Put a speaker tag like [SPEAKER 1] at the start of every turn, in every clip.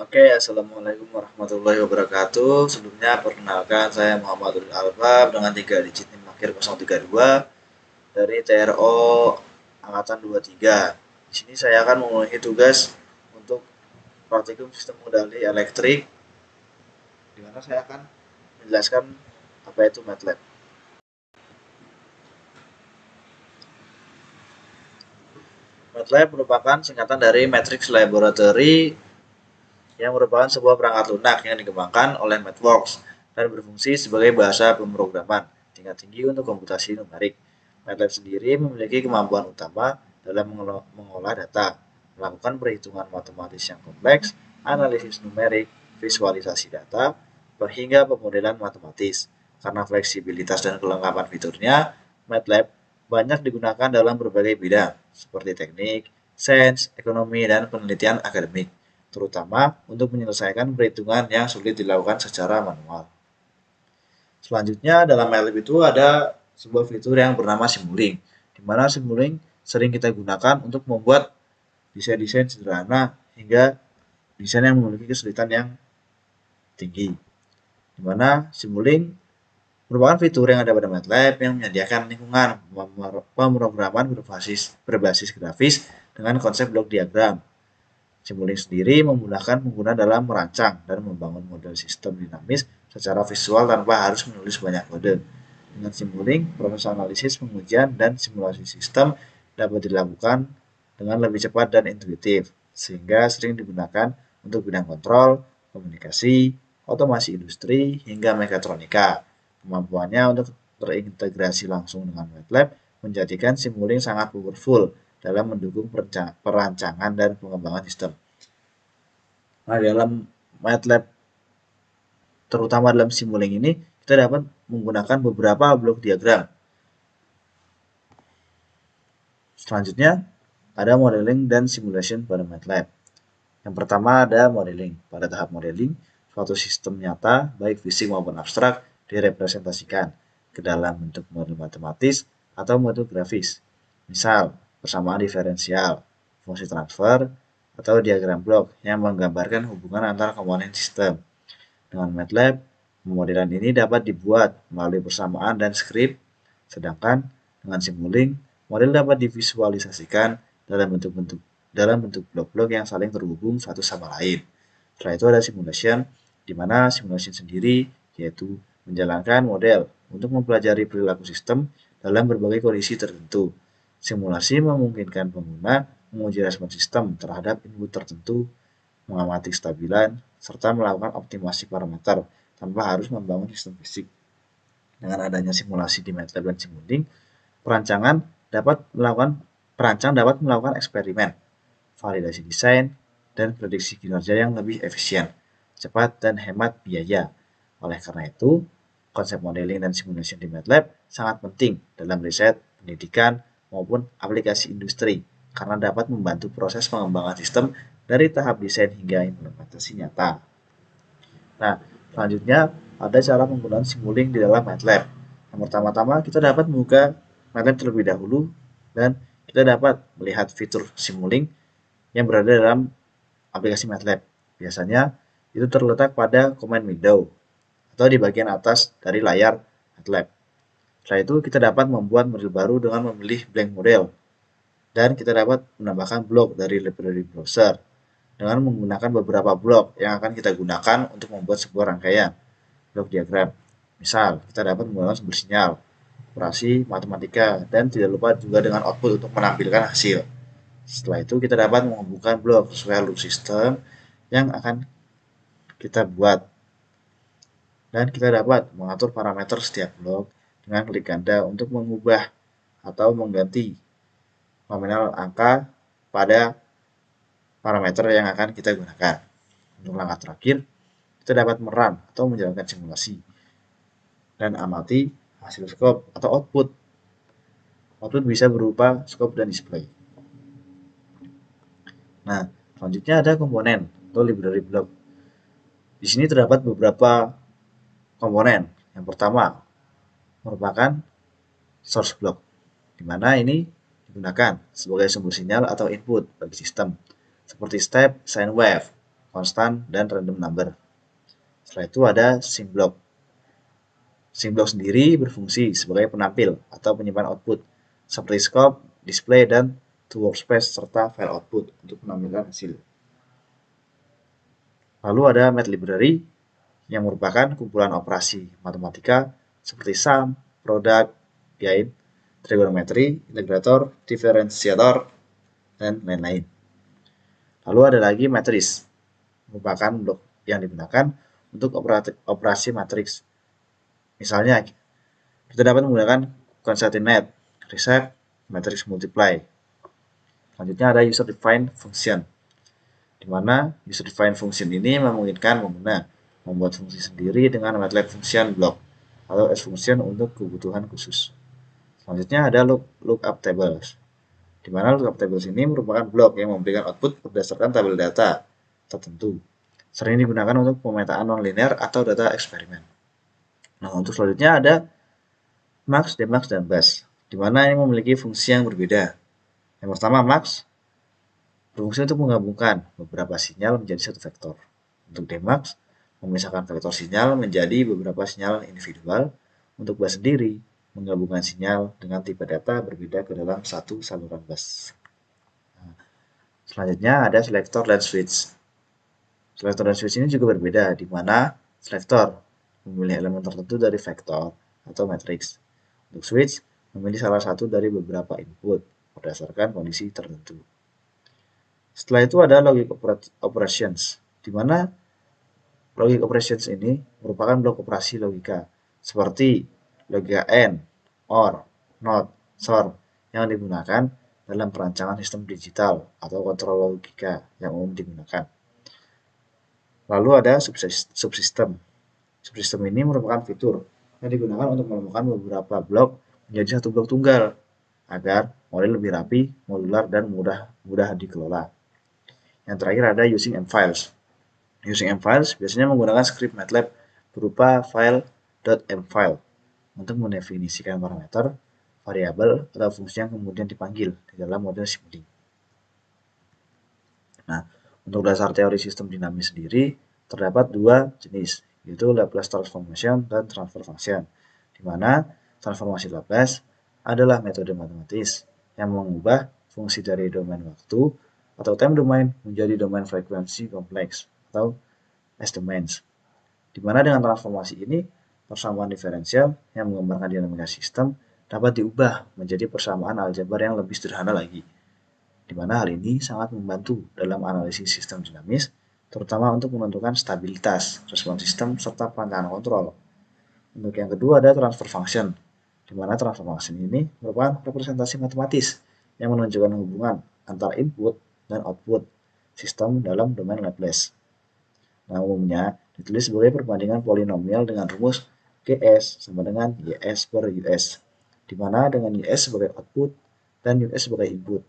[SPEAKER 1] Oke, Assalamualaikum warahmatullahi wabarakatuh. Sebelumnya perkenalkan saya Muhammadul Albab dengan 3 digit NIM akhir 032 dari TRO Angkatan 23. Di sini saya akan memenuhi tugas untuk praktikum sistem kendali elektrik, di mana saya akan menjelaskan apa itu MATLAB. MATLAB merupakan singkatan dari Matrix Laboratory yang merupakan sebuah perangkat lunak yang dikembangkan oleh MathWorks dan berfungsi sebagai bahasa pemrograman tingkat tinggi untuk komputasi numerik. MATLAB sendiri memiliki kemampuan utama dalam mengolah data, melakukan perhitungan matematis yang kompleks, analisis numerik, visualisasi data, hingga pemodelan matematis. Karena fleksibilitas dan kelengkapan fiturnya, MATLAB banyak digunakan dalam berbagai bidang, seperti teknik, sains, ekonomi, dan penelitian akademik, terutama untuk menyelesaikan perhitungan yang sulit dilakukan secara manual. Selanjutnya dalam MATLAB itu ada sebuah fitur yang bernama Simulink, di mana Simulink sering kita gunakan untuk membuat desain-desain sederhana hingga desain yang memiliki kesulitan yang tinggi. Di mana Simulink merupakan fitur yang ada pada MATLAB yang menyediakan lingkungan pemrograman berbasis grafis dengan konsep blok diagram. Simulink sendiri memudahkan pengguna dalam merancang dan membangun model sistem dinamis secara visual tanpa harus menulis banyak kode. Dengan Simulink, proses analisis, pengujian, dan simulasi sistem dapat dilakukan dengan lebih cepat dan intuitif, sehingga sering digunakan untuk bidang kontrol, komunikasi, otomasi industri, hingga mekatronika. Kemampuannya untuk terintegrasi langsung dengan MATLAB menjadikan Simulink sangat powerful dalam mendukung perancangan dan pengembangan sistem. Nah, dalam MATLAB, terutama dalam Simulink ini, kita dapat menggunakan beberapa blok diagram. Selanjutnya, ada modeling dan simulation pada MATLAB. Yang pertama ada modeling. Pada tahap modeling, suatu sistem nyata, baik fisik maupun abstrak, direpresentasikan ke dalam bentuk model matematis atau model grafis. Misal, persamaan diferensial, fungsi transfer, atau diagram blok yang menggambarkan hubungan antar komponen sistem. Dengan MATLAB, pemodelan ini dapat dibuat melalui persamaan dan skrip, sedangkan dengan Simulink, model dapat divisualisasikan dalam bentuk blok-blok yang saling terhubung satu sama lain. Setelah itu ada simulation, di mana simulation sendiri yaitu menjalankan model untuk mempelajari perilaku sistem dalam berbagai kondisi tertentu. Simulasi memungkinkan pengguna menguji respons sistem terhadap input tertentu, mengamati kestabilan, serta melakukan optimasi parameter tanpa harus membangun sistem fisik. Dengan adanya simulasi di MATLAB dan Simulink, perancang dapat melakukan eksperimen, validasi desain, dan prediksi kinerja yang lebih efisien, cepat, dan hemat biaya. Oleh karena itu, konsep modeling dan simulasi di MATLAB sangat penting dalam riset, pendidikan, maupun aplikasi industri karena dapat membantu proses pengembangan sistem dari tahap desain hingga implementasi nyata. Nah, selanjutnya ada cara penggunaan Simulink di dalam MATLAB. Yang pertama-tama kita dapat membuka MATLAB terlebih dahulu dan kita dapat melihat fitur Simulink yang berada dalam aplikasi MATLAB. Biasanya itu terletak pada command window atau di bagian atas dari layar MATLAB. Setelah itu kita dapat membuat model baru dengan memilih blank model dan kita dapat menambahkan blok dari library browser dengan menggunakan beberapa blok yang akan kita gunakan untuk membuat sebuah rangkaian blok diagram. Misal, kita dapat menggunakan sumber sinyal, operasi, matematika, dan tidak lupa juga dengan output untuk menampilkan hasil. Setelah itu kita dapat menghubungkan blok sesuai loop system yang akan kita buat. Dan kita dapat mengatur parameter setiap blok dengan klik ganda untuk mengubah atau mengganti nominal angka pada parameter yang akan kita gunakan. Untuk langkah terakhir, kita dapat merun atau menjalankan simulasi dan amati hasil scope atau output. Output bisa berupa scope dan display. Nah, selanjutnya ada komponen atau library block. Di sini terdapat beberapa komponen. Yang pertama merupakan source block, di mana ini digunakan sebagai sumber sinyal atau input bagi sistem, seperti step, sine wave. constant, dan random number. Setelah itu ada symblock. Symblock sendiri berfungsi sebagai penampil atau penyimpan output, seperti scope, display, dan to workspace serta file output untuk menampilkan hasil. Lalu ada math library yang merupakan kumpulan operasi matematika seperti sum, product, gain, trigonometry, integrator, differentiator, dan lain-lain. Lalu ada lagi matriz, merupakan blok yang digunakan untuk operasi matriks. Misalnya, kita dapat menggunakan concatenate, reset, matrix multiply. Selanjutnya ada user defined function, di mana user defined function ini memungkinkan pengguna membuat fungsi sendiri dengan MATLAB function block atau S function untuk kebutuhan khusus. Selanjutnya ada lookup tables, di mana lookup tables ini merupakan blok yang memberikan output berdasarkan tabel data tertentu. Sering digunakan untuk pemetaan nonlinear atau data eksperimen. Nah, untuk selanjutnya ada max, demax, dan bus, di mana ini memiliki fungsi yang berbeda. Yang pertama, max berfungsi untuk menggabungkan beberapa sinyal menjadi satu vektor. Untuk demax, memisahkan vektor sinyal menjadi beberapa sinyal individual. Untuk bus sendiri, menggabungkan sinyal dengan tipe data berbeda ke dalam satu saluran bus. Nah, selanjutnya ada selector dan switch. Selector dan switch ini juga berbeda, di mana selector memilih elemen tertentu dari vektor atau matriks. Untuk switch, memilih salah satu dari beberapa input berdasarkan kondisi tertentu. Setelah itu ada logic operations, di mana logic operations ini merupakan blok operasi logika, seperti logika AND, OR, NOT, SOR, yang digunakan dalam perancangan sistem digital atau kontrol logika yang umum digunakan. Lalu ada subsystem. Subsystem ini merupakan fitur yang digunakan untuk menemukan beberapa blok menjadi satu blok tunggal agar model lebih rapi, modular, dan mudah dikelola. Yang terakhir ada using mfiles. Using mfiles biasanya menggunakan script MATLAB berupa file.mfile untuk mendefinisikan parameter, variabel, atau fungsi yang kemudian dipanggil di dalam model simulink. Nah, untuk dasar teori sistem dinamis sendiri terdapat dua jenis, yaitu Laplace transformation dan transfer function, di mana transformasi Laplace adalah metode matematis yang mengubah fungsi dari domain waktu atau time domain menjadi domain frekuensi kompleks atau S-domains. Di mana dengan transformasi ini, persamaan diferensial yang menggambarkan dinamika sistem dapat diubah menjadi persamaan aljabar yang lebih sederhana lagi, di mana hal ini sangat membantu dalam analisis sistem dinamis, terutama untuk menentukan stabilitas, respons sistem, serta perancangan kontrol. Untuk yang kedua ada transfer function, di mana transfer function ini merupakan representasi matematis yang menunjukkan hubungan antara input dan output sistem dalam domain Laplace. Nah, umumnya ditulis sebagai perbandingan polinomial dengan rumus GS sama dengan YS per US, di mana dengan YS sebagai output dan US sebagai input.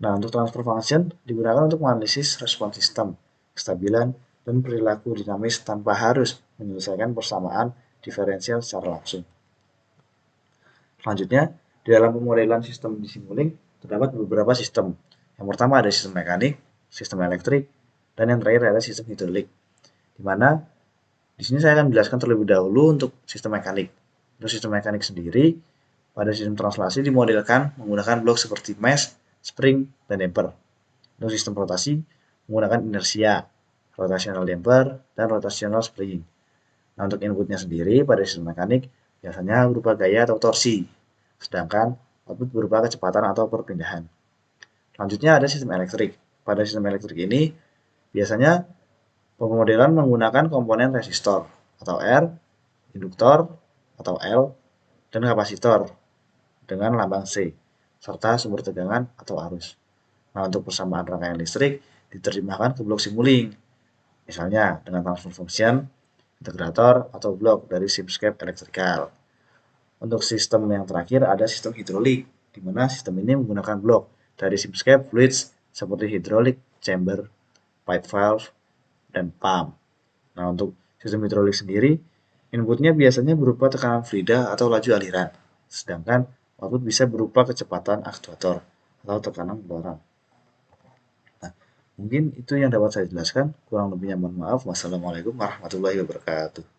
[SPEAKER 1] Nah, untuk transfer function digunakan untuk menganalisis respons sistem, kestabilan, dan perilaku dinamis tanpa harus menyelesaikan persamaan diferensial secara langsung. Selanjutnya, di dalam pemodelan sistem di Simulink terdapat beberapa sistem. Yang pertama ada sistem mekanik, sistem elektrik, dan yang terakhir adalah sistem hidrolik. Di mana di sini saya akan menjelaskan terlebih dahulu untuk sistem mekanik. Untuk sistem mekanik sendiri, pada sistem translasi dimodelkan menggunakan blok seperti mesh, spring, dan damper. Untuk sistem rotasi menggunakan inersia, rotational damper, dan rotational spring. Nah, untuk inputnya sendiri pada sistem mekanik biasanya berupa gaya atau torsi, sedangkan output berupa kecepatan atau perpindahan. Selanjutnya ada sistem elektrik. Pada sistem elektrik ini biasanya pemodelan menggunakan komponen resistor atau R, induktor atau L, dan kapasitor dengan lambang C, serta sumber tegangan atau arus. Nah, untuk persamaan rangkaian listrik diterjemahkan ke blok Simulink, misalnya dengan transfer function, integrator, atau blok dari Simscape Electrical. Untuk sistem yang terakhir ada sistem hidrolik, di mana sistem ini menggunakan blok dari Simscape Fluids seperti hydraulic chamber, pipe valve, dan pump. Nah, untuk sistem hidrolik sendiri, inputnya biasanya berupa tekanan fluida atau laju aliran, sedangkan output bisa berupa kecepatan aktuator atau tekanan dorong. Nah, Mungkin itu yang dapat saya jelaskan. Kurang lebihnya mohon maaf. Wassalamualaikum warahmatullahi wabarakatuh.